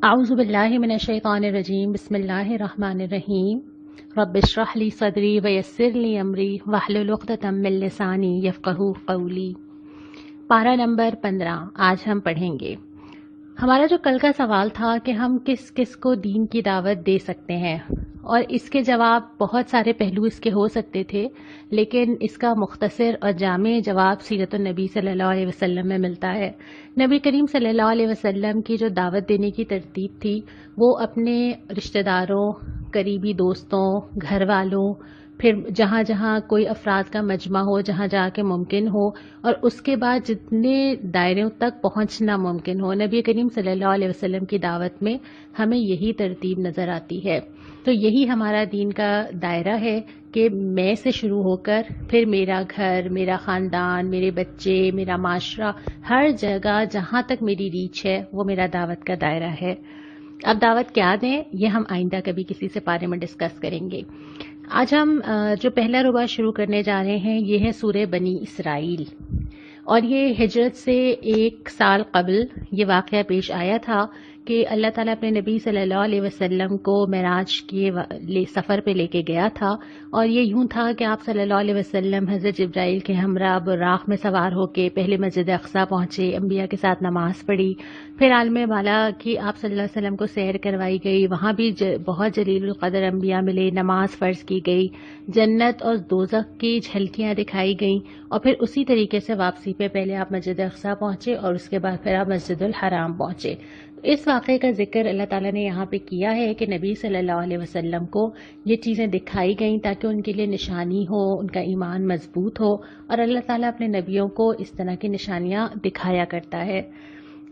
اعوذ باللہ من الشیطان الرجیم بسم اللہ الرحمن الرحیم رب اشرح لی صدری ویسر لی امری واحلل عقدۃ من لسانی یفقہوا قولی۔ پارہ نمبر 15 آج ہم پڑھیں گے۔ ہمارا جو کل کا سوال تھا کہ ہم کس کس کو دین کی دعوت دے سکتے ہیں، اور اس کے جواب بہت سارے پہلو اس کے ہو سکتے تھے، لیکن اس کا مختصر اور جامع جواب سیرت النبی صلی اللہ علیہ وسلم میں ملتا ہے۔ نبی کریم صلی اللہ علیہ وسلم کی جو دعوت دینے کی ترتیب تھی وہ اپنے رشتہ داروں، قریبی دوستوں، گھر والوں، پھر جہاں جہاں کوئی افراد کا مجمع ہو، جہاں جہاں کے ممکن ہو، اور اس کے بعد جتنے دائروں تک پہنچنا ممکن ہو، نبی کریم صلی اللہ علیہ وسلم کی دعوت میں ہمیں یہی ترتیب نظر آتی ہے۔ تو یہی ہمارا دین کا دائرہ ہے کہ میں سے شروع ہو کر پھر میرا گھر، میرا خاندان، میرے بچے، میرا معاشرہ، ہر جگہ جہاں تک میری ریچ ہے وہ میرا دعوت کا دائرہ ہے۔ اب دعوت کیا دیں یہ ہم آئندہ کبھی کسی سے بارے میں ڈسکس کریں گے۔ آج ہم جو پہلا ربع شروع کرنے جا رہے ہیں یہ ہے سورہ بنی اسرائیل، اور یہ ہجرت سے 1 سال قبل یہ واقعہ پیش آیا تھا کہ اللہ تعالیٰ اپنے نبی صلی اللہ علیہ وسلم کو معراج کے سفر پہ لے کے گیا تھا، اور یہ یوں تھا کہ آپ صلی اللہ علیہ وسلم حضرت جبرائیل کے ہمراہ براق میں سوار ہو کے پہلے مسجد اقصیٰ پہنچے، انبیاء کے ساتھ نماز پڑھی، پھر عالم بالا کی آپ صلی اللہ علیہ وسلم کو سیر کروائی گئی، وہاں بھی بہت جلیل القدر انبیاء ملے، نماز فرض کی گئی، جنت اور دوزخ کی جھلکیاں دکھائی گئیں، اور پھر اسی طریقے سے واپسی پہ پہلے آپ مسجد اقصیٰ پہنچے اور اس کے بعد پھر آپ مسجد الحرام پہنچے۔ اس واقعے کا ذکر اللہ تعالیٰ نے یہاں پہ کیا ہے کہ نبی صلی اللہ علیہ وسلم کو یہ چیزیں دکھائی گئیں تاکہ ان کے لیے نشانی ہو، ان کا ایمان مضبوط ہو، اور اللہ تعالیٰ اپنے نبیوں کو اس طرح کی نشانیاں دکھایا کرتا ہے۔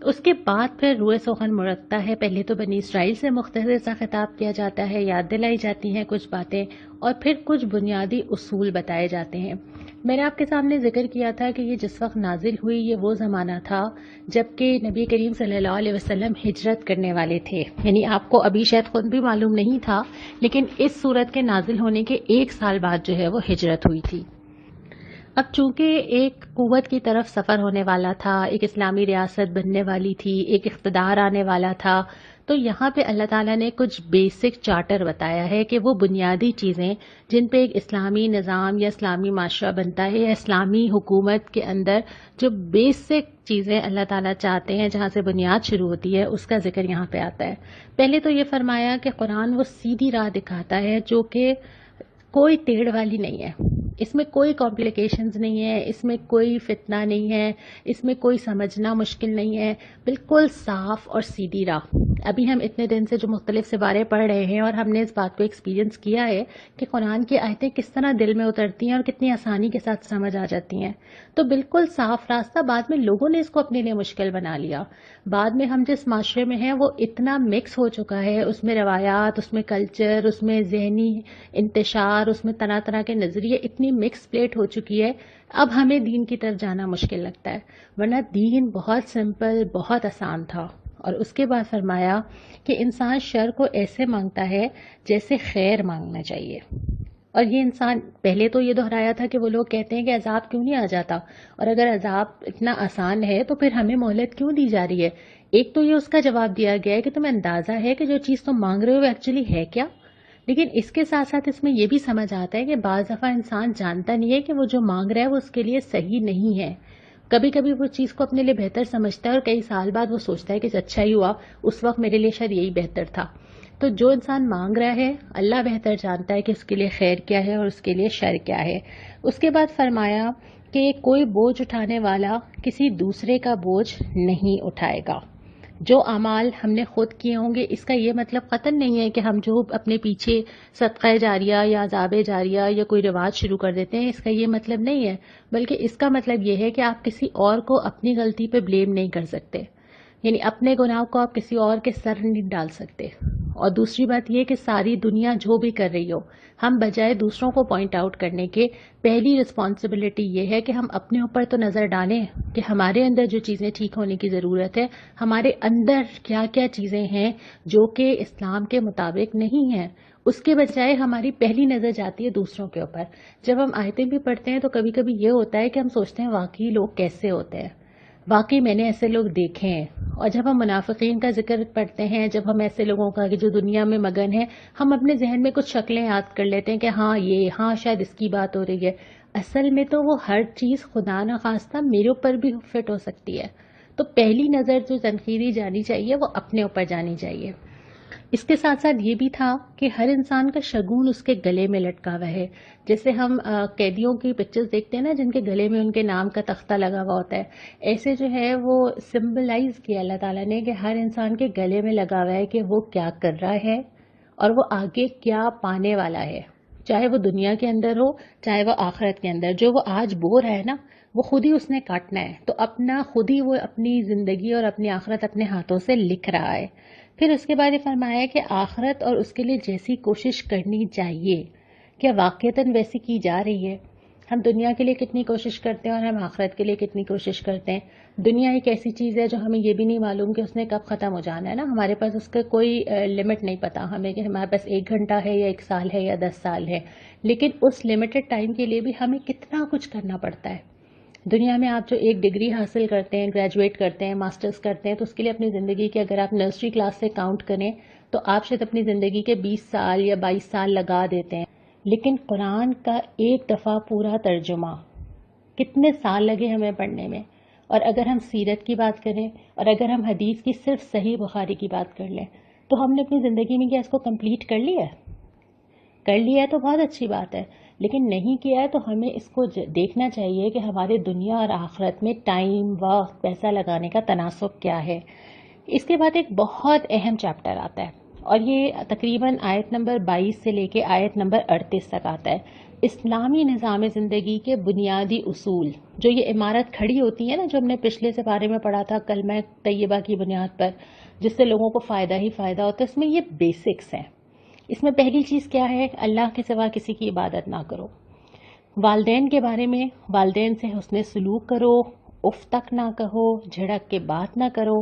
اس کے بعد پھر روئے سخن مرتا ہے، پہلے تو بنی اسرائیل سے مختصر سا خطاب کیا جاتا ہے، یاد دلائی جاتی ہیں کچھ باتیں، اور پھر کچھ بنیادی اصول بتائے جاتے ہیں۔ میں نے آپ کے سامنے ذکر کیا تھا کہ یہ جس وقت نازل ہوئی یہ وہ زمانہ تھا جبکہ نبی کریم صلی اللہ علیہ وسلم ہجرت کرنے والے تھے، یعنی آپ کو ابھی شاید خود بھی معلوم نہیں تھا، لیکن اس صورت کے نازل ہونے کے 1 سال بعد جو ہے وہ ہجرت ہوئی تھی۔ اب چونکہ ایک قوت کی طرف سفر ہونے والا تھا، ایک اسلامی ریاست بننے والی تھی، ایک اقتدار آنے والا تھا، تو یہاں پہ اللہ تعالیٰ نے کچھ بیسک چارٹر بتایا ہے کہ وہ بنیادی چیزیں جن پہ ایک اسلامی نظام یا اسلامی معاشرہ بنتا ہے یا اسلامی حکومت کے اندر جو بیسک چیزیں اللہ تعالیٰ چاہتے ہیں جہاں سے بنیاد شروع ہوتی ہے اس کا ذکر یہاں پہ آتا ہے۔ پہلے تو یہ فرمایا کہ قرآن وہ سیدھی راہ دکھاتا ہے جو کہ کوئی ٹیڑھ والی نہیں ہے، اس میں کوئی کمپلیکیشنز نہیں ہے، اس میں کوئی فتنہ نہیں ہے، اس میں کوئی سمجھنا مشکل نہیں ہے، بالکل صاف اور سیدھی راہ۔ ابھی ہم اتنے دن سے جو مختلف سپارے پڑھ رہے ہیں اور ہم نے اس بات کو ایکسپیرینس کیا ہے کہ قرآن کی آیتیں کس طرح دل میں اترتی ہیں اور کتنی آسانی کے ساتھ سمجھ آ جاتی ہیں۔ تو بالکل صاف راستہ، بعد میں لوگوں نے اس کو اپنے لیے مشکل بنا لیا۔ بعد میں ہم جس معاشرے میں ہیں وہ اتنا مکس ہو چکا ہے، اس میں روایات، اس میں کلچر، اس میں ذہنی انتشار، اس میں طرح طرح کے نظریے، اتنی مکس پلیٹ ہو چکی ہے، اب ہمیں دین کی طرف جانا مشکل لگتا ہے، ورنہ دین بہت سمپل، بہت آسان تھا۔ اور اس کے بعد فرمایا کہ انسان شر کو ایسے مانگتا ہے جیسے خیر مانگنا چاہیے۔ اور یہ انسان پہلے تو یہ دہرایا تھا کہ وہ لوگ کہتے ہیں کہ عذاب کیوں نہیں آ جاتا، اور اگر عذاب اتنا آسان ہے تو پھر ہمیں مہلت کیوں دی جا رہی ہے۔ ایک تو یہ اس کا جواب دیا گیا ہے کہ تمہیں اندازہ ہے کہ جو چیز تم مانگ رہے ہو وہ ایکچولی ہے کیا، لیکن اس کے ساتھ ساتھ اس میں یہ بھی سمجھ آتا ہے کہ بعض دفعہ انسان جانتا نہیں ہے کہ وہ جو مانگ رہا ہے وہ اس کے لیے صحیح نہیں ہے۔ کبھی کبھی وہ چیز کو اپنے لیے بہتر سمجھتا ہے اور کئی سال بعد وہ سوچتا ہے کہ اچھا ہی ہوا، اس وقت میرے لیے شاید یہی بہتر تھا۔ تو جو انسان مانگ رہا ہے اللہ بہتر جانتا ہے کہ اس کے لیے خیر کیا ہے اور اس کے لیے شر کیا ہے۔ اس کے بعد فرمایا کہ کوئی بوجھ اٹھانے والا کسی دوسرے کا بوجھ نہیں اٹھائے گا۔ جو اعمال ہم نے خود کیے ہوں گے، اس کا یہ مطلب قطعاً نہیں ہے کہ ہم جو اپنے پیچھے صدقہ جاریہ یا عذاب جاریہ یا کوئی رواج شروع کر دیتے ہیں، اس کا یہ مطلب نہیں ہے، بلکہ اس کا مطلب یہ ہے کہ آپ کسی اور کو اپنی غلطی پہ بلیم نہیں کر سکتے، یعنی اپنے گناہ کو آپ کسی اور کے سر نہیں ڈال سکتے۔ اور دوسری بات یہ کہ ساری دنیا جو بھی کر رہی ہو، ہم بجائے دوسروں کو پوائنٹ آؤٹ کرنے کے پہلی رسپانسبلٹی یہ ہے کہ ہم اپنے اوپر تو نظر ڈالیں کہ ہمارے اندر جو چیزیں ٹھیک ہونے کی ضرورت ہے، ہمارے اندر کیا کیا چیزیں ہیں جو کہ اسلام کے مطابق نہیں ہیں۔ اس کے بجائے ہماری پہلی نظر جاتی ہے دوسروں کے اوپر۔ جب ہم آیتیں بھی پڑھتے ہیں تو کبھی کبھی یہ ہوتا ہے کہ ہم سوچتے ہیں واقعی لوگ کیسے ہوتے ہیں، واقعی میں نے ایسے لوگ دیکھے ہیں. اور جب ہم منافقین کا ذکر پڑھتے ہیں، جب ہم ایسے لوگوں کا کہ جو دنیا میں مگن ہیں، ہم اپنے ذہن میں کچھ شکلیں یاد کر لیتے ہیں کہ ہاں شاید اس کی بات ہو رہی ہے. اصل میں تو وہ ہر چیز خدا نخواستہ میرے اوپر بھی فٹ ہو سکتی ہے. تو پہلی نظر جو تنقیدی جانی چاہیے وہ اپنے اوپر جانی چاہیے. اس کے ساتھ ساتھ یہ بھی تھا کہ ہر انسان کا شگون اس کے گلے میں لٹکا ہوا ہے. جیسے ہم قیدیوں کی پکچرز دیکھتے ہیں نا، جن کے گلے میں ان کے نام کا تختہ لگا ہوا ہوتا ہے، ایسے جو ہے وہ سمبلائز کیا اللہ تعالیٰ نے کہ ہر انسان کے گلے میں لگا ہوا ہے کہ وہ کیا کر رہا ہے اور وہ آگے کیا پانے والا ہے. چاہے وہ دنیا کے اندر ہو، چاہے وہ آخرت کے اندر. جو وہ آج بو رہا ہے نا، وہ خود ہی اس نے کاٹنا ہے. تو اپنا خود ہی وہ اپنی زندگی اور اپنی آخرت اپنے ہاتھوں سے لکھ رہا ہے. پھر اس کے بعد یہ فرمایا کہ آخرت اور اس کے لیے جیسی کوشش کرنی چاہیے، کیا واقعتاً ویسی کی جا رہی ہے؟ ہم دنیا کے لیے کتنی کوشش کرتے ہیں اور ہم آخرت کے لیے کتنی کوشش کرتے ہیں؟ دنیا ایک ایسی چیز ہے جو ہمیں یہ بھی نہیں معلوم کہ اس نے کب ختم ہو جانا ہے نا. ہمارے پاس اس کا کوئی لمٹ نہیں پتا ہمیں کہ ہمارے پاس 1 گھنٹہ ہے یا 1 سال ہے یا 10 سال ہے. لیکن اس لمیٹڈ ٹائم کے لیے بھی ہمیں کتنا کچھ کرنا پڑتا ہے. دنیا میں آپ جو ایک ڈگری حاصل کرتے ہیں، گریجویٹ کرتے ہیں، ماسٹرز کرتے ہیں، تو اس کے لیے اپنی زندگی کے اگر آپ نرسری کلاس سے کاؤنٹ کریں تو آپ شاید اپنی زندگی کے 20 سال یا 22 سال لگا دیتے ہیں. لیکن قرآن کا ایک دفعہ پورا ترجمہ کتنے سال لگے ہمیں پڑھنے میں. اور اگر ہم سیرت کی بات کریں اور اگر ہم حدیث کی صرف صحیح بخاری کی بات کر لیں تو ہم نے اپنی زندگی میں کیا اس کو کمپلیٹ کر لیا ہے؟ کر لیا ہے تو بہت اچھی بات ہے، لیکن نہیں کیا ہے تو ہمیں اس کو دیکھنا چاہیے کہ ہمارے دنیا اور آخرت میں ٹائم، وقت، پیسہ لگانے کا تناسب کیا ہے. اس کے بعد ایک بہت اہم چیپٹر آتا ہے اور یہ تقریباً آیت نمبر 22 سے لے کے آیت نمبر 38 تک آتا ہے. اسلامی نظام زندگی کے بنیادی اصول. جو یہ عمارت کھڑی ہوتی ہے نا، جو ہم نے پچھلے سے بارے میں پڑھا تھا کلمہ طیبہ کی بنیاد پر، جس سے لوگوں کو فائدہ ہی فائدہ ہوتا ہے، اس میں یہ بیسکس ہیں. اس میں پہلی چیز کیا ہے؟ اللہ کے سوا کسی کی عبادت نہ کرو. والدین کے بارے میں، والدین سے حسن سلوک کرو، اف تک نہ کہو، جھڑک کے بات نہ کرو،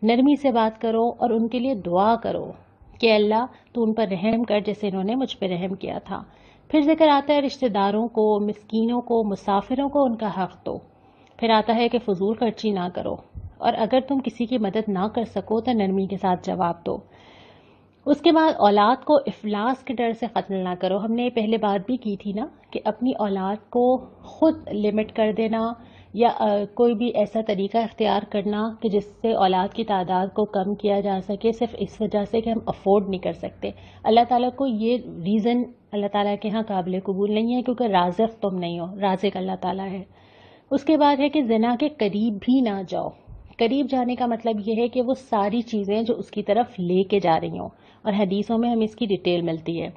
نرمی سے بات کرو اور ان کے لیے دعا کرو کہ اللہ تو ان پر رحم کر جیسے انہوں نے مجھ پہ رحم کیا تھا. پھر ذکر آتا ہے رشتہ داروں کو، مسکینوں کو، مسافروں کو ان کا حق دو. پھر آتا ہے کہ فضول خرچی نہ کرو، اور اگر تم کسی کی مدد نہ کر سکو تو نرمی کے ساتھ جواب دو. اس کے بعد اولاد کو افلاس کے ڈر سے قتل نہ کرو. ہم نے پہلے بات بھی کی تھی نا کہ اپنی اولاد کو خود لمٹ کر دینا یا کوئی بھی ایسا طریقہ اختیار کرنا کہ جس سے اولاد کی تعداد کو کم کیا جا سکے، صرف اس وجہ سے کہ ہم افورڈ نہیں کر سکتے. اللہ تعالیٰ کو یہ ریزن اللہ تعالیٰ کے ہاں قابل قبول نہیں ہے، کیونکہ رازق تم نہیں ہو، رازق اللہ تعالیٰ ہے. اس کے بعد ہے کہ زنا کے قریب بھی نہ جاؤ. قریب جانے کا مطلب یہ ہے کہ وہ ساری چیزیں جو اس کی طرف لے کے جا رہی ہوں، اور حدیثوں میں ہمیں اس کی ڈیٹیل ملتی ہے.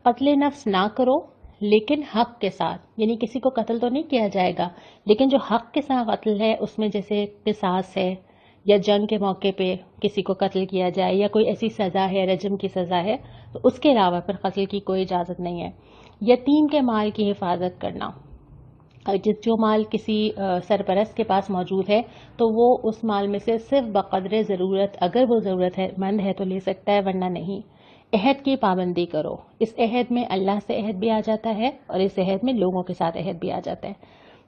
قتل نفس نہ کرو لیکن حق کے ساتھ، یعنی کسی کو قتل تو نہیں کیا جائے گا، لیکن جو حق کے ساتھ قتل ہے اس میں جیسے قصاص ہے یا جنگ کے موقع پہ کسی کو قتل کیا جائے یا کوئی ایسی سزا ہے، رجم کی سزا ہے، تو اس کے علاوہ پھر قتل کی کوئی اجازت نہیں ہے. یتیم کے مال کی حفاظت کرنا. جو مال کسی سرپرست کے پاس موجود ہے تو وہ اس مال میں سے صرف بقدر ضرورت، اگر وہ ضرورت مند ہے تو لے سکتا ہے، ورنہ نہیں. عہد کی پابندی کرو. اس عہد میں اللہ سے عہد بھی آ جاتا ہے اور اس عہد میں لوگوں کے ساتھ عہد بھی آ جاتا ہے.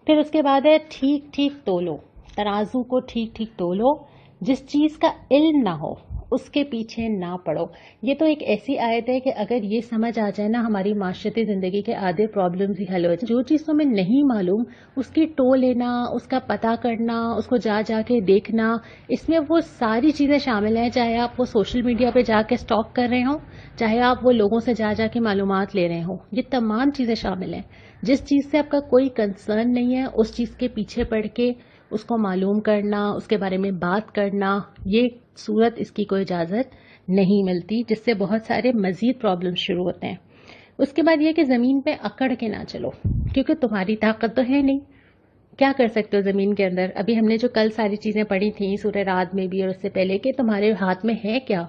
پھر اس کے بعد ہے ٹھیک ٹھیک تولو. ترازو کو ٹھیک ٹھیک تولو. جس چیز کا علم نہ ہو اس کے پیچھے نہ پڑو. یہ تو ایک ایسی آیت ہے کہ اگر یہ سمجھ آ جائے نا، ہماری معاشرتی زندگی کے آدھے پرابلمز ہی حل ہو جائیں. جو چیز تمہیں نہیں معلوم اس کی ٹو لینا، اس کا پتہ کرنا، اس کو جا کے دیکھنا، اس میں وہ ساری چیزیں شامل ہیں. چاہے آپ وہ سوشل میڈیا پہ جا کے سٹاک کر رہے ہوں، چاہے آپ وہ لوگوں سے جا کے معلومات لے رہے ہوں، یہ تمام چیزیں شامل ہیں. جس چیز سے آپ کا کوئی کنسرن نہیں ہے اس چیز کے پیچھے پڑ کے اس کو معلوم کرنا، اس کے بارے میں بات کرنا، یہ صورت اس کی کوئی اجازت نہیں ملتی، جس سے بہت سارے مزید پرابلم شروع ہوتے ہیں. اس کے بعد یہ کہ زمین پہ اکڑ کے نہ چلو، کیونکہ تمہاری طاقت تو ہے نہیں. کیا کر سکتے ہو زمین کے اندر؟ ابھی ہم نے جو کل ساری چیزیں پڑھی تھیں سورہ رعد میں بھی اور اس سے پہلے، کہ تمہارے ہاتھ میں ہے کیا؟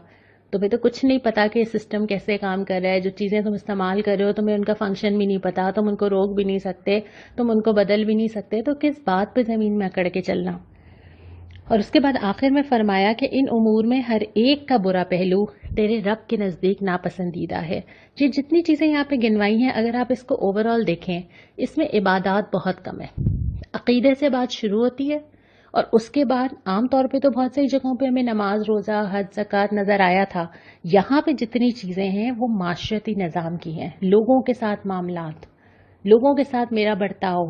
تمہیں تو کچھ نہیں پتا کہ سسٹم کیسے کام کر رہا ہے. جو چیزیں تم استعمال کر رہے ہو تمہیں ان کا فنکشن بھی نہیں پتا، تم ان کو روک بھی نہیں سکتے، تم ان کو بدل بھی نہیں سکتے، تو کس بات پہ زمین میں اکڑ کے چلنا. اور اس کے بعد آخر میں فرمایا کہ ان امور میں ہر ایک کا برا پہلو تیرے رب کے نزدیک ناپسندیدہ ہے. یہ جتنی چیزیں یہاں پہ گنوائی ہیں، اگر آپ اس کو اوور آل دیکھیں، اس میں عبادات بہت کم ہے. عقیدے سے بات شروع ہوتی ہے اور اس کے بعد عام طور پہ تو بہت سی جگہوں پہ ہمیں نماز، روزہ، حج، زکوٰۃ نظر آیا تھا. یہاں پہ جتنی چیزیں ہیں وہ معاشرتی نظام کی ہیں، لوگوں کے ساتھ معاملات، لوگوں کے ساتھ میرا برتاؤ،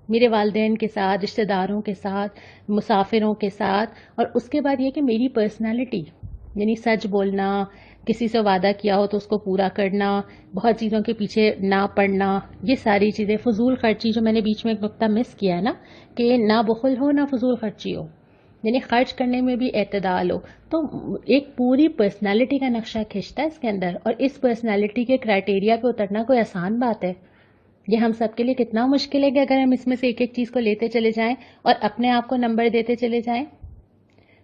میرے والدین کے ساتھ، رشتہ داروں کے ساتھ، مسافروں کے ساتھ، اور اس کے بعد یہ کہ میری پرسنالٹی، یعنی سچ بولنا، کسی سے وعدہ کیا ہو تو اس کو پورا کرنا، بہت چیزوں کے پیچھے نہ پڑنا، یہ ساری چیزیں. فضول خرچی، جو میں نے بیچ میں ایک نقطہ مس کیا ہے نا، کہ نہ بخل ہو نہ فضول خرچی ہو، یعنی خرچ کرنے میں بھی اعتدال ہو. تو ایک پوری پرسنالٹی کا نقشہ کھنچتا ہے اس کے اندر، اور اس پرسنالٹی کے کرائٹیریا پہ اترنا کوئی آسان بات ہے؟ یہ ہم سب کے لیے کتنا مشکل ہے کہ اگر ہم اس میں سے ایک ایک چیز کو لیتے چلے جائیں اور اپنے آپ کو نمبر دیتے چلے جائیں.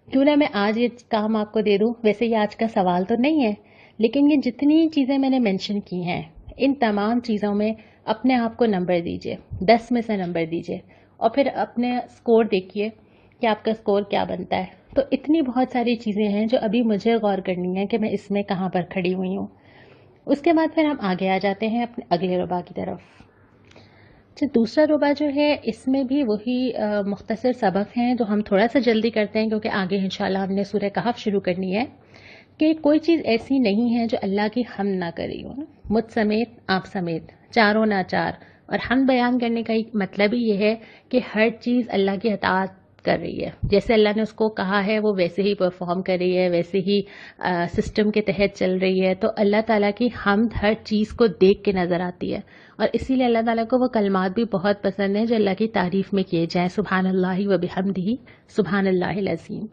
کیوں نہ میں آج یہ کام آپ کو دے دوں. ویسے یہ آج کا سوال تو نہیں ہے، لیکن یہ جتنی چیزیں میں نے مینشن کی ہیں، ان تمام چیزوں میں اپنے آپ کو نمبر دیجئے، 10 میں سے نمبر دیجئے، اور پھر اپنے سکور دیکھیے کہ آپ کا سکور کیا بنتا ہے. تو اتنی بہت ساری چیزیں ہیں جو ابھی مجھے غور کرنی ہے کہ میں اس میں کہاں پر کھڑی ہوئی ہوں. اس کے بعد پھر ہم آگے آ جاتے ہیں اپنے اگلے ربع کی طرف. دوسرا ربع جو ہے، اس میں بھی وہی مختصر سبق ہیں جو ہم تھوڑا سا جلدی کرتے ہیں کیونکہ آگے انشاءاللہ ہم نے سورہ کہف شروع کرنی ہے. کہ کوئی چیز ایسی نہیں ہے جو اللہ کی حمد نہ کری ہو، مجھ سمیت، آپ سمیت، چاروں ناچار. اور حمد بیان کرنے کا مطلب ہی یہ ہے کہ ہر چیز اللہ کی اطاعت کر رہی ہے، جیسے اللہ نے اس کو کہا ہے وہ ویسے ہی پرفارم کر رہی ہے، ویسے ہی سسٹم کے تحت چل رہی ہے. تو اللہ تعالیٰ کی حمد ہر چیز کو دیکھ کے نظر آتی ہے، اور اسی لیے اللہ تعالیٰ کو وہ کلمات بھی بہت پسند ہیں جو اللہ کی تعریف میں کیے جائیں، سبحان اللہ و بحمدہ، سبحان اللہ العظیم.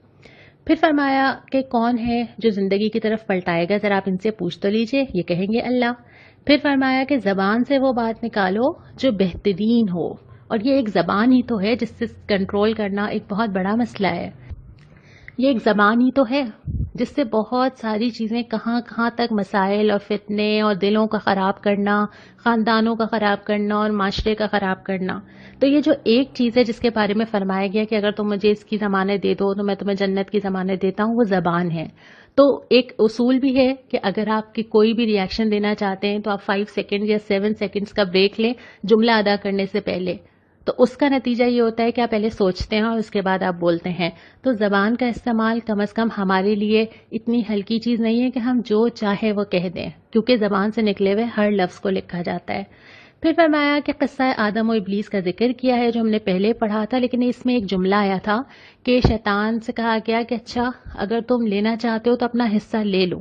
پھر فرمایا کہ کون ہے جو زندگی کی طرف پلٹائے گا، ذرا آپ ان سے پوچھ تو لیجئے. یہ کہیں گے اللہ. پھر فرمایا کہ زبان سے وہ بات نکالو جو بہترین ہو، اور یہ ایک زبان ہی تو ہے جس سے کنٹرول کرنا ایک بہت بڑا مسئلہ ہے. یہ ایک زبان ہی تو ہے جس سے بہت ساری چیزیں کہاں کہاں تک مسائل اور فتنے اور دلوں کا خراب کرنا، خاندانوں کا خراب کرنا اور معاشرے کا خراب کرنا. تو یہ جو ایک چیز ہے جس کے بارے میں فرمایا گیا کہ اگر تم مجھے اس کی ضمانت دے دو تو میں تمہیں جنت کی ضمانت دیتا ہوں، وہ زبان ہے. تو ایک اصول بھی ہے کہ اگر آپ کی کوئی بھی ریاکشن دینا چاہتے ہیں تو آپ 5 سیکنڈ یا 7 سیکنڈز کا بریک لیں جملہ ادا کرنے سے پہلے. تو اس کا نتیجہ یہ ہوتا ہے کہ آپ پہلے سوچتے ہیں اور اس کے بعد آپ بولتے ہیں. تو زبان کا استعمال کم از کم ہمارے لیے اتنی ہلکی چیز نہیں ہے کہ ہم جو چاہے وہ کہہ دیں، کیونکہ زبان سے نکلے ہوئے ہر لفظ کو لکھا جاتا ہے. پھر فرمایا کہ قصہ آدم و ابلیس کا ذکر کیا ہے جو ہم نے پہلے پڑھا تھا، لیکن اس میں ایک جملہ آیا تھا کہ شیطان سے کہا گیا کہ اچھا اگر تم لینا چاہتے ہو تو اپنا حصہ لے لو.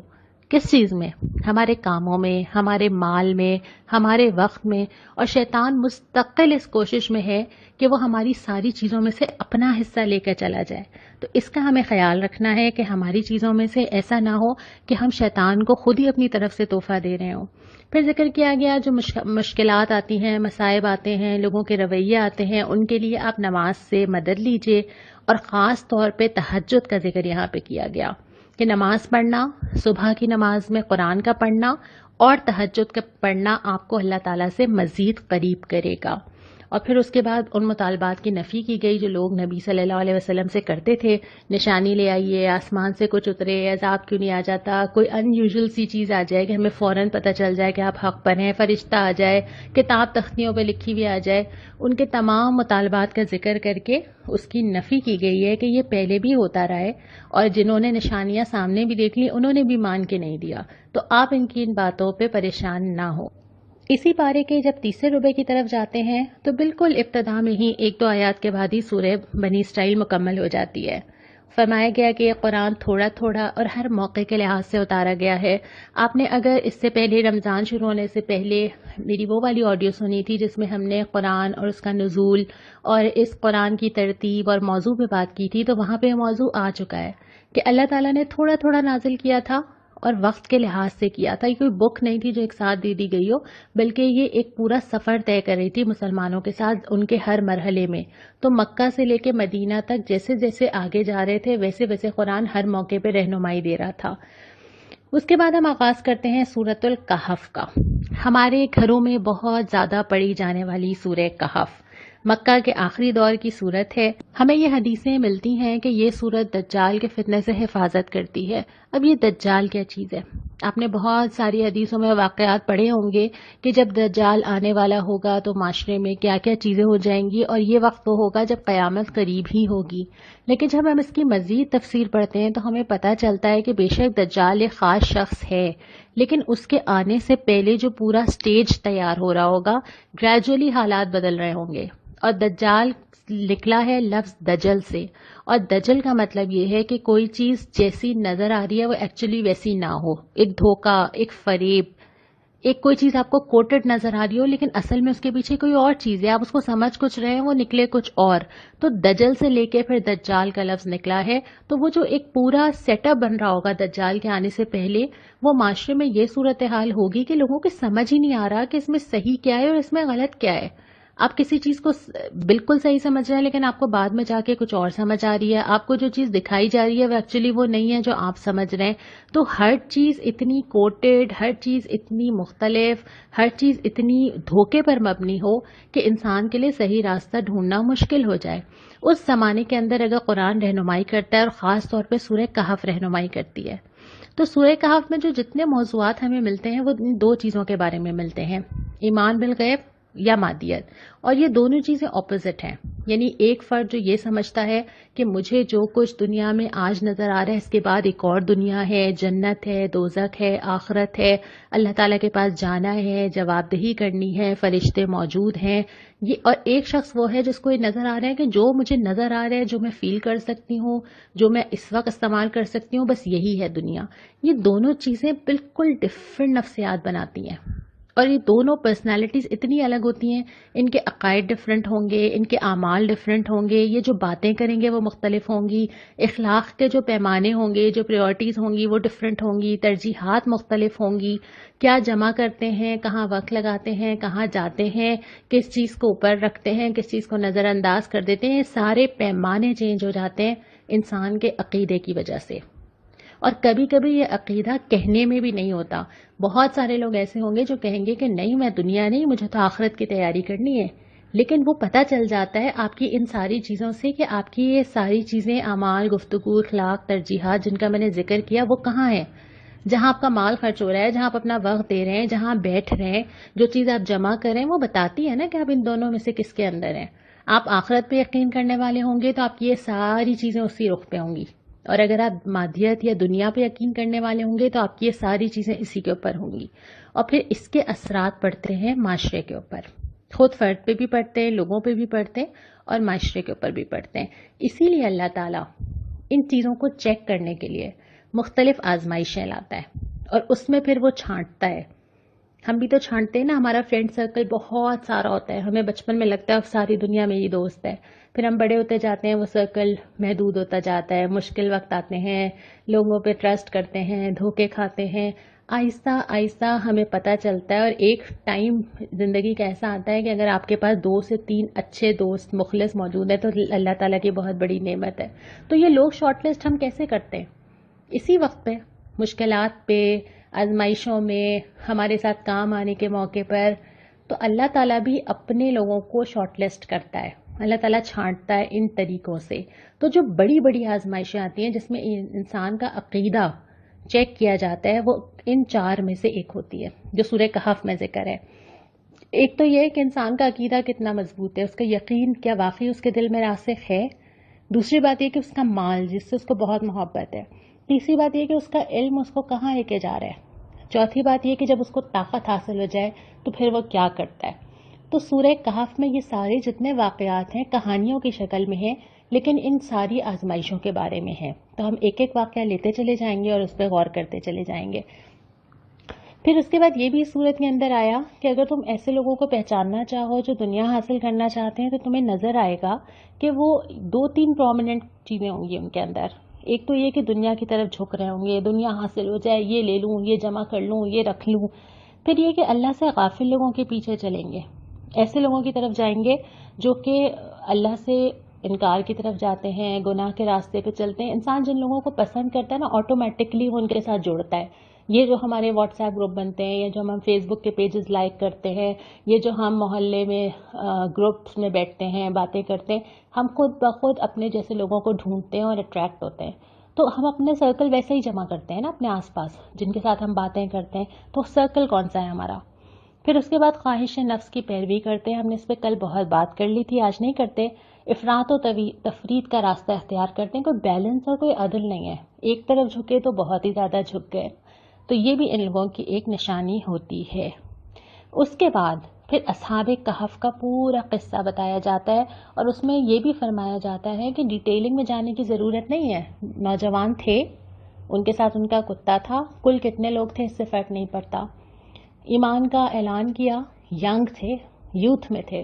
کس چیز میں؟ ہمارے کاموں میں، ہمارے مال میں، ہمارے وقت میں. اور شیطان مستقل اس کوشش میں ہے کہ وہ ہماری ساری چیزوں میں سے اپنا حصہ لے کر چلا جائے. تو اس کا ہمیں خیال رکھنا ہے کہ ہماری چیزوں میں سے ایسا نہ ہو کہ ہم شیطان کو خود ہی اپنی طرف سے تحفہ دے رہے ہوں. پھر ذکر کیا گیا جو مشکلات آتی ہیں، مصائب آتے ہیں، لوگوں کے رویے آتے ہیں، ان کے لیے آپ نماز سے مدد لیجئے. اور خاص طور پہ تہجد کا ذکر یہاں پہ کیا گیا کہ نماز پڑھنا، صبح کی نماز میں قرآن کا پڑھنا اور تہجد کا پڑھنا آپ کو اللہ تعالیٰ سے مزید قریب کرے گا. اور پھر اس کے بعد ان مطالبات کی نفی کی گئی جو لوگ نبی صلی اللہ علیہ وسلم سے کرتے تھے. نشانی لے آئیے، آسمان سے کچھ اترے، عذاب کیوں نہیں آ جاتا، کوئی ان یوزول سی چیز آ جائے کہ ہمیں فوراً پتہ چل جائے کہ آپ حق پر ہیں، فرشتہ آ جائے، کتاب تختیوں پہ لکھی ہوئی آ جائے. ان کے تمام مطالبات کا ذکر کر کے اس کی نفی کی گئی ہے کہ یہ پہلے بھی ہوتا رہا ہے، اور جنہوں نے نشانیاں سامنے بھی دیکھ لی انہوں نے بھی مان کے نہیں دیا. تو آپ ان باتوں پہ پریشان نہ ہو. اسی پارے کے جب تیسرے ربع کی طرف جاتے ہیں تو بالکل ابتدا میں ہی 1-2 آیات کے بعد ہی سورہ بنی اسرائیل مکمل ہو جاتی ہے. فرمایا گیا کہ یہ قرآن تھوڑا تھوڑا اور ہر موقع کے لحاظ سے اتارا گیا ہے. آپ نے اگر اس سے پہلے رمضان شروع ہونے سے پہلے میری وہ والی آڈیو سنی تھی جس میں ہم نے قرآن اور اس کا نزول اور اس قرآن کی ترتیب اور موضوع پہ بات کی تھی، تو وہاں پہ موضوع آ چکا ہے کہ اللہ تعالیٰ نے تھوڑا تھوڑا نازل کیا تھا اور وقت کے لحاظ سے کیا تھا. یہ کوئی بک نہیں تھی جو ایک ساتھ دے دی گئی ہو، بلکہ یہ ایک پورا سفر طے کر رہی تھی مسلمانوں کے ساتھ ان کے ہر مرحلے میں. تو مکہ سے لے کے مدینہ تک جیسے جیسے آگے جا رہے تھے ویسے ویسے قرآن ہر موقع پہ رہنمائی دے رہا تھا. اس کے بعد ہم آغاز کرتے ہیں سورۃ الکہف کا. ہمارے گھروں میں بہت زیادہ پڑھی جانے والی سورہ کہف، مکہ کے آخری دور کی سورت ہے. ہمیں یہ حدیثیں ملتی ہیں کہ یہ سورت دجال کے فتنے سے حفاظت کرتی ہے. اب یہ دجال کیا چیز ہے؟ آپ نے بہت ساری حدیثوں میں واقعات پڑھے ہوں گے کہ جب دجال آنے والا ہوگا تو معاشرے میں کیا کیا چیزیں ہو جائیں گی، اور یہ وقت تو ہوگا جب قیامت قریب ہی ہوگی. لیکن جب ہم اس کی مزید تفسیر پڑھتے ہیں تو ہمیں پتہ چلتا ہے کہ بے شک دجال ایک خاص شخص ہے، لیکن اس کے آنے سے پہلے جو پورا سٹیج تیار ہو رہا ہوگا، گریجولی حالات بدل رہے ہوں گے. اور دجال نکلا ہے لفظ دجل سے، اور دجل کا مطلب یہ ہے کہ کوئی چیز جیسی نظر آ رہی ہے وہ ایکچولی ویسی نہ ہو، ایک دھوکہ، ایک فریب، ایک کوئی چیز آپ کو کوٹڈ نظر آ رہی ہو لیکن اصل میں اس کے پیچھے کوئی اور چیز ہے، آپ اس کو سمجھ کچھ رہے ہیں، وہ نکلے کچھ اور. تو دجل سے لے کے پھر دجال کا لفظ نکلا ہے. تو وہ جو ایک پورا سیٹ اپ بن رہا ہوگا دجال کے آنے سے پہلے، وہ معاشرے میں یہ صورتحال ہوگی کہ لوگوں کو سمجھ ہی نہیں آ رہا کہ اس میں صحیح کیا ہے اور اس میں غلط کیا ہے. آپ کسی چیز کو بالکل صحیح سمجھ رہے ہیں لیکن آپ کو بعد میں جا کے کچھ اور سمجھ آ رہی ہے، آپ کو جو چیز دکھائی جا رہی ہے وہ ایکچولی وہ نہیں ہے جو آپ سمجھ رہے ہیں. تو ہر چیز اتنی کوٹڈ، ہر چیز اتنی مختلف، ہر چیز اتنی دھوکے پر مبنی ہو کہ انسان کے لیے صحیح راستہ ڈھونڈنا مشکل ہو جائے. اس زمانے کے اندر اگر قرآن رہنمائی کرتا ہے، اور خاص طور پہ سورہ کہف رہنمائی کرتی ہے، تو سورہ کہف میں جو جتنے موضوعات ہمیں ملتے ہیں وہ ان دو چیزوں کے بارے میں ملتے ہیں: ایمان بالغیب یا مادیت. اور یہ دونوں چیزیں اپوزٹ ہیں. یعنی ایک فرد جو یہ سمجھتا ہے کہ مجھے جو کچھ دنیا میں آج نظر آ رہا ہے اس کے بعد ایک اور دنیا ہے، جنت ہے، دوزخ ہے، آخرت ہے، اللہ تعالیٰ کے پاس جانا ہے، جواب دہی کرنی ہے، فرشتے موجود ہیں. اور ایک شخص وہ ہے جس کو یہ نظر آ رہا ہے کہ جو مجھے نظر آ رہا ہے، جو میں فیل کر سکتی ہوں، جو میں اس وقت استعمال کر سکتی ہوں، بس یہی ہے دنیا. یہ دونوں چیزیں بالکل ڈفرینٹ نفسیات بناتی ہیں. اور یہ دونوں پرسنالٹیز اتنی الگ ہوتی ہیں، ان کے عقائد ڈفرینٹ ہوں گے، ان کے اعمال ڈفرینٹ ہوں گے، یہ جو باتیں کریں گے وہ مختلف ہوں گی، اخلاق کے جو پیمانے ہوں گے، جو پریورٹیز ہوں گی وہ ڈفرینٹ ہوں گی، ترجیحات مختلف ہوں گی، کیا جمع کرتے ہیں، کہاں وقت لگاتے ہیں، کہاں جاتے ہیں، کس چیز کو اوپر رکھتے ہیں، کس چیز کو نظر انداز کر دیتے ہیں. سارے پیمانے چینج ہو جاتے ہیں انسان کے عقیدے کی وجہ سے. اور کبھی کبھی یہ عقیدہ کہنے میں بھی نہیں ہوتا. بہت سارے لوگ ایسے ہوں گے جو کہیں گے کہ نہیں، میں دنیا نہیں، مجھے تو آخرت کی تیاری کرنی ہے. لیکن وہ پتہ چل جاتا ہے آپ کی ان ساری چیزوں سے کہ آپ کی یہ ساری چیزیں، اعمال، گفتگو، اخلاق، ترجیحات جن کا میں نے ذکر کیا، وہ کہاں ہیں. جہاں آپ کا مال خرچ ہو رہا ہے، جہاں آپ اپنا وقت دے رہے ہیں، جہاں آپ بیٹھ رہے ہیں، جو چیز آپ جمع کر رہے ہیں، وہ بتاتی ہے نا کہ آپ ان دونوں میں سے کس کے اندر ہیں. آپ آخرت پہ یقین کرنے والے ہوں گے تو آپ کی یہ ساری چیزیں اسی رخ پہ ہوں گی، اور اگر آپ مادیت یا دنیا پہ یقین کرنے والے ہوں گے تو آپ کی یہ ساری چیزیں اسی کے اوپر ہوں گی. اور پھر اس کے اثرات پڑتے ہیں معاشرے کے اوپر، خود فرد پہ بھی پڑتے ہیں، لوگوں پہ بھی پڑتے ہیں، اور معاشرے کے اوپر بھی پڑتے ہیں. اسی لیے اللہ تعالیٰ ان چیزوں کو چیک کرنے کے لیے مختلف آزمائشیں لاتا ہے، اور اس میں پھر وہ چھانٹتا ہے. ہم بھی تو چھانٹتے ہیں نا، ہمارا فرینڈ سرکل بہت سارا ہوتا ہے، ہمیں بچپن میں لگتا ہے ساری دنیا میری دوست ہے. پھر ہم بڑے ہوتے جاتے ہیں، وہ سرکل محدود ہوتا جاتا ہے، مشکل وقت آتے ہیں، لوگوں پہ ٹرسٹ کرتے ہیں، دھوکے کھاتے ہیں. آہستہ آہستہ ہمیں پتہ چلتا ہے، اور ایک ٹائم زندگی کا ایسا آتا ہے کہ اگر آپ کے پاس 2 سے 3 اچھے دوست مخلص موجود ہیں تو اللہ تعالیٰ کی بہت بڑی نعمت ہے. تو یہ لوگ شارٹ لسٹ ہم کیسے کرتے ہیں؟ اسی وقت پہ، مشکلات پہ، آزمائشوں میں، ہمارے ساتھ کام آنے کے موقع پر. تو اللہ تعالیٰ بھی اپنے لوگوں کو شارٹ لسٹ کرتا ہے، اللہ تعالیٰ چھانٹتا ہے ان طریقوں سے. تو جو بڑی بڑی آزمائشیں آتی ہیں جس میں انسان کا عقیدہ چیک کیا جاتا ہے، وہ ان 4 میں سے ایک ہوتی ہے جو سورہ کہف میں ذکر ہے. ایک تو یہ کہ انسان کا عقیدہ کتنا مضبوط ہے، اس کا یقین کیا واقعی اس کے دل میں راسخ ہے. دوسری بات یہ کہ اس کا مال جس سے اس کو بہت محبت ہے. تیسری بات یہ کہ اس کا علم اس کو کہاں لے کے جا رہا ہے. چوتھی بات یہ کہ جب اس کو طاقت حاصل ہو جائے تو پھر وہ کیا کرتا ہے. تو سورہ کہف میں یہ سارے جتنے واقعات ہیں کہانیوں کی شکل میں ہیں، لیکن ان ساری آزمائشوں کے بارے میں ہیں. تو ہم ایک ایک واقعہ لیتے چلے جائیں گے اور اس پہ غور کرتے چلے جائیں گے. پھر اس کے بعد یہ بھی اس صورت کے اندر آیا کہ اگر تم ایسے لوگوں کو پہچاننا چاہو جو دنیا حاصل کرنا چاہتے ہیں تو تمہیں نظر آئے گا کہ وہ 2-3 پرومیننٹ چیزیں ہوں گی ان کے اندر. ایک تو یہ کہ دنیا کی طرف جھک رہے ہوں گے، دنیا حاصل ہو جائے، یہ لے لوں، یہ جمع کر لوں، یہ رکھ لوں. پھر یہ کہ اللہ سے غافل لوگوں کے پیچھے چلیں گے، ایسے لوگوں کی طرف جائیں گے جو کہ اللہ سے انکار کی طرف جاتے ہیں، گناہ کے راستے پہ چلتے ہیں. انسان جن لوگوں کو پسند کرتا ہے نا، آٹومیٹکلی وہ ان کے ساتھ جڑتا ہے. یہ جو ہمارے واٹس ایپ گروپ بنتے ہیں، یا جو ہم فیس بک کے پیجز لائک کرتے ہیں، یہ جو ہم محلے میں گروپس میں بیٹھتے ہیں، باتیں کرتے ہیں، ہم خود بخود اپنے جیسے لوگوں کو ڈھونڈتے ہیں اور اٹریکٹ ہوتے ہیں. تو ہم اپنے سرکل ویسے ہی جمع کرتے ہیں نا اپنے آس پاس جن کے ساتھ ہم باتیں کرتے ہیں، تو سرکل کون سا ہے ہمارا. پھر اس کے بعد خواہش نفس کی پیروی کرتے ہیں. ہم نے اس پہ کل بہت بات کر لی تھی، آج نہیں کرتے. افراط و تفرید کا راستہ اختیار کرتے ہیں. کوئی بیلنس اور کوئی عدل نہیں ہے، ایک طرف جھکے تو بہت ہی زیادہ جھک گئے. تو یہ بھی ان لوگوں کی ایک نشانی ہوتی ہے. اس کے بعد پھر اصحاب کہف کا پورا قصہ بتایا جاتا ہے، اور اس میں یہ بھی فرمایا جاتا ہے کہ ڈیٹیلنگ میں جانے کی ضرورت نہیں ہے. نوجوان تھے، ان کے ساتھ ان کا کتا تھا، کل کتنے لوگ تھے اس سے فرق نہیں پڑتا. ایمان کا اعلان کیا، ینگ تھے، یوتھ میں تھے،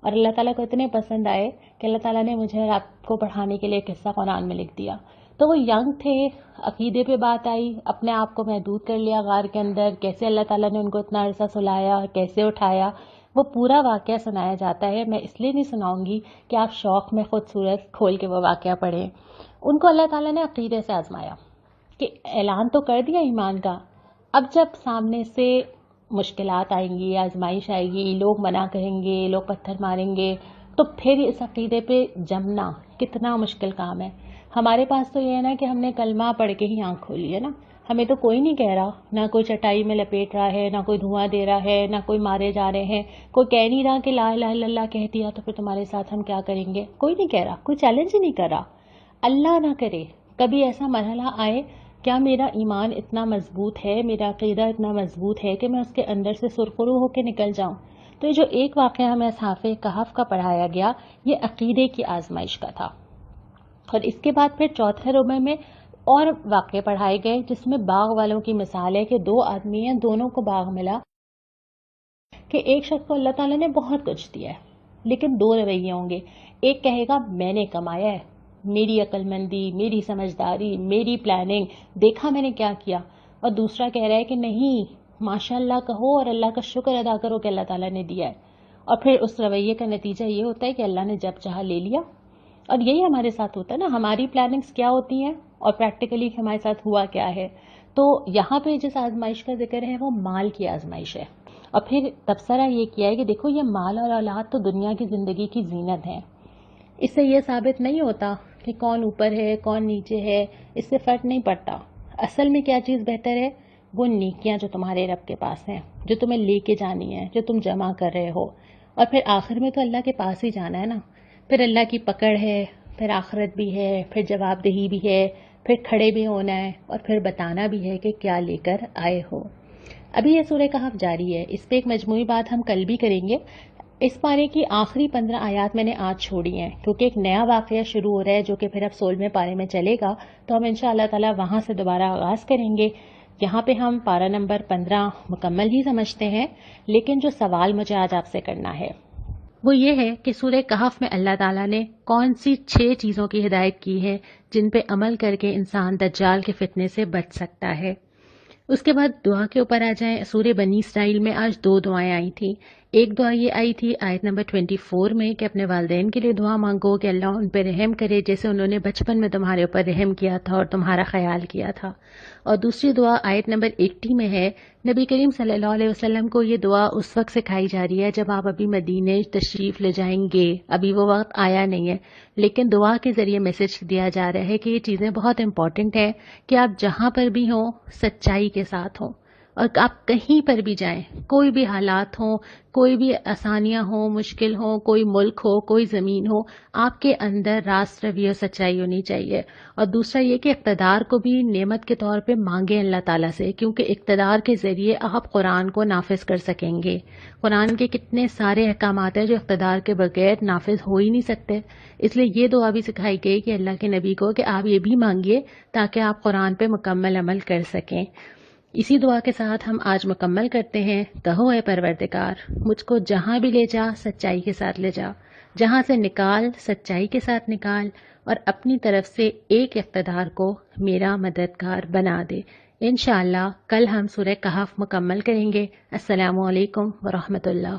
اور اللہ تعالیٰ کو اتنے پسند آئے کہ اللہ تعالیٰ نے مجھے آپ کو پڑھانے کے لیے قصہ قرآن میں لکھ دیا. تو وہ ینگ تھے، عقیدے پہ بات آئی، اپنے آپ کو محدود کر لیا غار کے اندر، کیسے اللہ تعالیٰ نے ان کو اتنا عرصہ سلایا، کیسے اٹھایا، وہ پورا واقعہ سنایا جاتا ہے. میں اس لیے نہیں سناؤں گی کہ آپ شوق میں خود سورت کھول کے وہ واقعہ پڑھیں. ان کو اللہ تعالیٰ نے عقیدے سے آزمایا کہ اعلان تو کر دیا ایمان کا، اب جب سامنے سے مشکلات آئیں گی، آزمائش آئے گی، لوگ منع کریں گے، لوگ پتھر ماریں گے، تو پھر اس عقیدے پہ جمنا کتنا مشکل کام ہے. ہمارے پاس تو یہ ہے نا کہ ہم نے کلمہ پڑھ کے ہی آنکھ کھولی ہے نا، ہمیں تو کوئی نہیں کہہ رہا، نہ کوئی چٹائی میں لپیٹ رہا ہے، نہ کوئی دھواں دے رہا ہے، نہ کوئی مارے جا رہے ہیں، کوئی کہہ نہیں رہا کہ لا الہ الا اللہ کہہ دیا تو پھر تمہارے ساتھ ہم کیا کریں گے. کوئی نہیں کہہ رہا، کوئی چیلنج ہی نہیں کر رہا. اللہ نہ کرے کبھی ایسا مرحلہ آئے، کیا میرا ایمان اتنا مضبوط ہے، میرا عقیدہ اتنا مضبوط ہے کہ میں اس کے اندر سے سرخرو ہو کے نکل جاؤں. تو یہ جو ایک واقعہ ہمیں اصحاب کہف کا پڑھایا گیا، یہ عقیدے کی آزمائش کا تھا. اور اس کے بعد پھر چوتھے ربع میں اور واقعے پڑھائے گئے، جس میں باغ والوں کی مثال ہے کہ دو آدمی ہیں، دونوں کو باغ ملا کہ ایک شخص کو اللہ تعالیٰ نے بہت کچھ دیا ہے، لیکن دو رویے ہوں گے. ایک کہے گا میں نے کمایا ہے، میری عقل مندی، میری سمجھداری، میری پلاننگ، دیکھا میں نے کیا کیا. اور دوسرا کہہ رہا ہے کہ نہیں، ماشاء اللہ کہو اور اللہ کا شکر ادا کرو کہ اللہ تعالیٰ نے دیا ہے. اور پھر اس رویے کا نتیجہ یہ ہوتا ہے کہ اللہ نے جب چاہا لے لیا. اور یہی ہمارے ساتھ ہوتا ہے نا، ہماری پلاننگز کیا ہوتی ہیں اور پریکٹیکلی ہمارے ساتھ ہوا کیا ہے. تو یہاں پہ جس آزمائش کا ذکر ہے وہ مال کی آزمائش ہے. اور پھر تبصرہ یہ کیا ہے کہ دیکھو یہ مال اور اولاد تو دنیا کی زندگی کی زینت ہیں. اس سے یہ ثابت نہیں ہوتا کہ کون اوپر ہے کون نیچے ہے، اس سے فرق نہیں پڑتا. اصل میں کیا چیز بہتر ہے؟ وہ نیکیاں جو تمہارے رب کے پاس ہیں، جو تمہیں لے کے جانی ہے، جو تم جمع کر رہے ہو. اور پھر آخر میں تو اللہ کے پاس ہی جانا ہے نا. پھر اللہ کی پکڑ ہے، پھر آخرت بھی ہے، پھر جواب دہی بھی ہے، پھر کھڑے بھی ہونا ہے، اور پھر بتانا بھی ہے کہ کیا لے کر آئے ہو. ابھی یہ سورہ کہف جاری ہے، اس پہ ایک مجموعی بات ہم کل بھی کریں گے. اس پارے کی آخری 15 آیات میں نے آج چھوڑی ہیں کیونکہ ایک نیا واقعہ شروع ہو رہا ہے جو کہ پھر اب 16ویں پارے میں چلے گا، تو ہم انشاءاللہ تعالی وہاں سے دوبارہ آغاز کریں گے. یہاں پہ ہم پارہ نمبر 15 مکمل ہی سمجھتے ہیں، لیکن جو سوال مجھے آج آپ سے کرنا ہے وہ یہ ہے کہ سورہ کہف میں اللہ تعالیٰ نے کون سی 6 چیزوں کی ہدایت کی ہے جن پہ عمل کر کے انسان دجال کے فتنے سے بچ سکتا ہے. اس کے بعد دعا کے اوپر آ جائیں. سورہ بنی اسرائیل میں آج 2 دعائیں آئی تھیں. ایک دعا یہ آئی تھی آیت نمبر 24 میں کہ اپنے والدین کے لیے دعا مانگو کہ اللہ ان پہ رحم کرے جیسے انہوں نے بچپن میں تمہارے اوپر رحم کیا تھا اور تمہارا خیال کیا تھا. اور دوسری دعا آیت نمبر 80 میں ہے. نبی کریم صلی اللہ علیہ وسلم کو یہ دعا اس وقت سکھائی جا رہی ہے جب آپ ابھی مدینے تشریف لے جائیں گے. ابھی وہ وقت آیا نہیں ہے، لیکن دعا کے ذریعے میسج دیا جا رہا ہے کہ یہ چیزیں بہت امپورٹنٹ ہیں کہ آپ جہاں پر بھی ہوں سچائی کے ساتھ ہوں، اور آپ کہیں پر بھی جائیں، کوئی بھی حالات ہوں، کوئی بھی آسانیاں ہوں، مشکل ہوں، کوئی ملک ہو، کوئی زمین ہو، آپ کے اندر راست روی اور سچائی ہونی چاہیے. اور دوسرا یہ کہ اقتدار کو بھی نعمت کے طور پہ مانگیں اللہ تعالیٰ سے، کیونکہ اقتدار کے ذریعے آپ قرآن کو نافذ کر سکیں گے. قرآن کے کتنے سارے احکامات ہیں جو اقتدار کے بغیر نافذ ہو ہی نہیں سکتے. اس لیے یہ دعا بھی سکھائی گئی کہ اللہ کے نبی کو کہ آپ یہ بھی مانگیے تاکہ آپ قرآن پہ مکمل عمل کر سکیں. اسی دعا کے ساتھ ہم آج مکمل کرتے ہیں. کہو اے پروردگار، مجھ کو جہاں بھی لے جا سچائی کے ساتھ لے جا، جہاں سے نکال سچائی کے ساتھ نکال، اور اپنی طرف سے ایک اقتدار کو میرا مددگار بنا دے. انشاءاللہ کل ہم سورہ کہف مکمل کریں گے. السلام علیکم ورحمۃ اللہ.